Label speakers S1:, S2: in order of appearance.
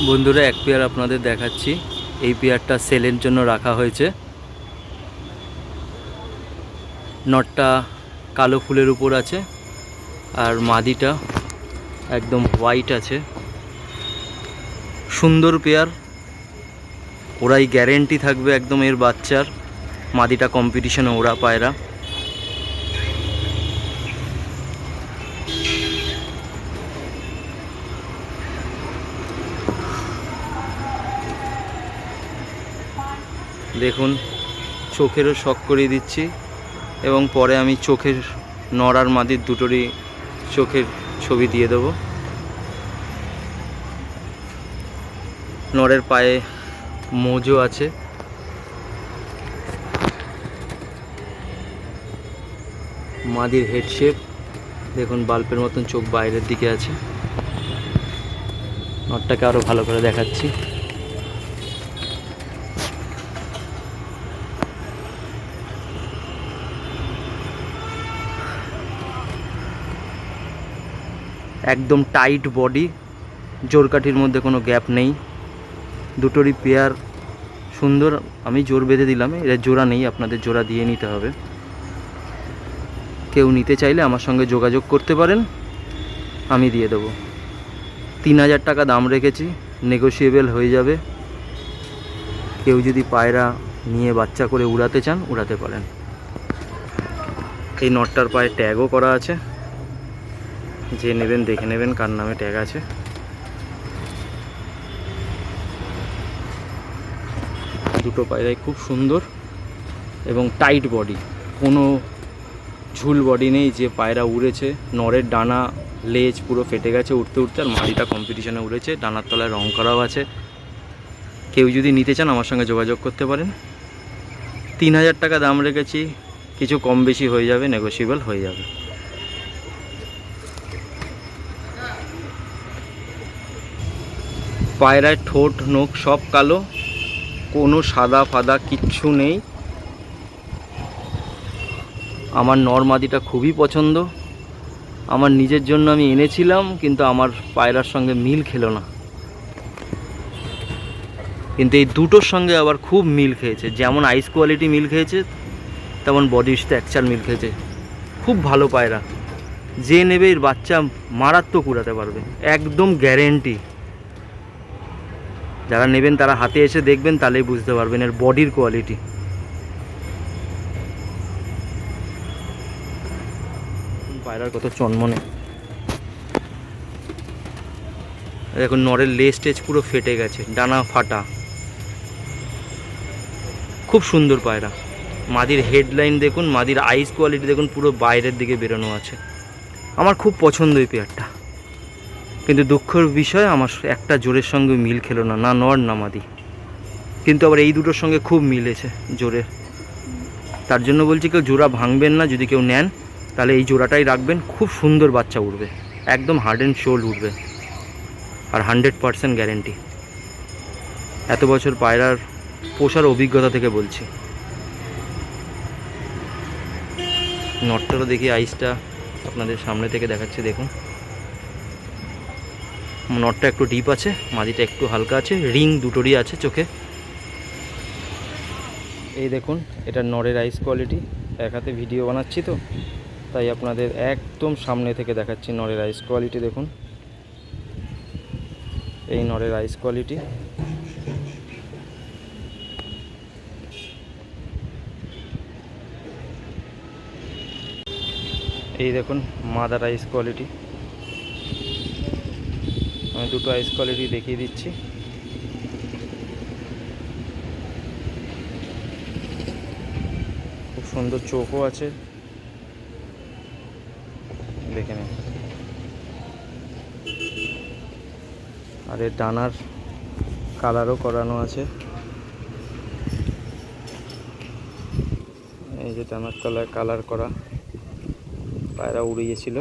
S1: বন্ধুরা, এক পেয়ার আপনাদের দেখাচ্ছি। এই পেয়ারটা সেলের জন্য রাখা হয়েছে। নটটা কালো ফুলের উপর আছে আর মাদিটা একদম হোয়াইট আছে। সুন্দর পেয়ার, ওরাই গ্যারেন্টি থাকবে একদম এর বাচ্চার। মাদিটা কম্পিটিশনে ওরা পায়রা। দেখুন, চোখেরও শখ করিয়ে দিচ্ছি এবং পরে আমি চোখের নর আর মাদির দুটোরই চোখের ছবি দিয়ে দেবো। নরের পায়ে মোজো আছে। মাদির হেড শেপ দেখুন, বাল্বের মতন চোখ বাইরের দিকে আছে। নরটাকে আরও ভালো করে দেখাচ্ছি। একদম টাইট বডি, জোরকাঠির মধ্যে কোনো গ্যাপ নেই। দুটোরই পেয়ার সুন্দর। আমি জোর বেঁধে দিলাম, এর জোড়া নেই, আপনাদের জোড়া দিয়ে নিতে হবে। কেউ নিতে চাইলে আমার সঙ্গে যোগাযোগ করতে পারেন, আমি দিয়ে দেবো। 3000 টাকা দাম রেখেছি, নেগোশিয়েবল হয়ে যাবে। কেউ যদি পায়রা নিয়ে বাচ্চা করে উড়াতে চান উড়াতে পারেন। এই নটটার পায়ে ট্যাগও করা আছে, যে নেবেন দেখে নেবেন কার নামে ট্যাগ আছে। দুটো পায়রাই খুব সুন্দর এবং টাইট বডি, কোনো ঝুল বডি নেই যে পায়রা উড়েছে। নরের ডানা লেজ পুরো ফেটে গেছে উঠতে উঠতে, আর মাদিটা কম্পিটিশনে উড়েছে, ডানার তলায় রং করাও আছে। কেউ যদি নিতে চান আমার সঙ্গে যোগাযোগ করতে পারেন। 3000 টাকা দাম রেখেছি, কিছু কম বেশি হয়ে যাবে, নেগোশিয়েবল হয়ে যাবে। পায়রায় ঠোঁট নোখ সব কালো, কোনো সাদা ফাদা কিচ্ছু নেই। আমার নর মাদিটা খুবই পছন্দ। আমার নিজের জন্য আমি এনেছিলাম, কিন্তু আমার পায়রার সঙ্গে মিল খেলো না। কিন্তু এই দুটোর সঙ্গে আবার খুব মিল খেয়েছে। যেমন আইস কোয়ালিটি মিল খেয়েছে, তেমন বডি স্ট্রাকচার মিল খেয়েছে। খুব ভালো পায়রা, যে নেবে এর বাচ্চা মারাত্মক উড়াতে পারবে, একদম গ্যারেন্টি। যারা নেবেন তারা হাতে এসে দেখবেন, তাহলেই বুঝতে পারবেন এর বডির কোয়ালিটি। পায়রার কত চনমনে। দেখুন, নরের লেজ টেজ পুরো ফেটে গেছে, ডানা ফাটা। খুব সুন্দর পায়রা। মাদির হেডলাইন দেখুন, মাদির আইস কোয়ালিটি দেখুন, পুরো বাইরের দিকে বেরোনো আছে। আমার খুব পছন্দ এই পেয়ারটা, কিন্তু দুঃখের বিষয় আমার একটা জোরের সঙ্গে মিল খেলো না, না নর না মাদি। কিন্তু আবার এই দুটোর সঙ্গে খুব মিলেছে জোরের। তার জন্য বলছি, কেউ জোড়া ভাঙবেন না। যদি কেউ নেন তাহলে এই জোড়াটাই রাখবেন। খুব সুন্দর বাচ্চা উঠবে, একদম হার্ড অ্যান্ড শোল্ড উঠবে, আর 100% গ্যারেন্টি। এত বছর পায়রার পোষার অভিজ্ঞতা থেকে বলছি। নটটারও দেখি আইসটা আপনাদের সামনে থেকে দেখাচ্ছি। দেখুন, নটটা একটু ডিপ আছে, মাদিটা একটু হালকা আছে, রিং দুটোরই আছে চোখে। এই দেখুন, এটা নরের আইস কোয়ালিটি। এক হাতে ভিডিও বানাচ্ছি তো, তাই আপনাদের একদম সামনে থেকে দেখাচ্ছি নরের আইস কোয়ালিটি। দেখুন, এই নরের আইস কোয়ালিটি। এই দেখুন মাদার আইস কোয়ালিটি। আমি দুটো আইস কোয়ালিটি দেখিয়ে দিচ্ছি। খুব সুন্দর চোখও আছে, দেখে নিন। আর এর ডানার কালারও করানো আছে। এই যে ডানার তলায় কালার করা, পায়রা উড়িয়েছিল।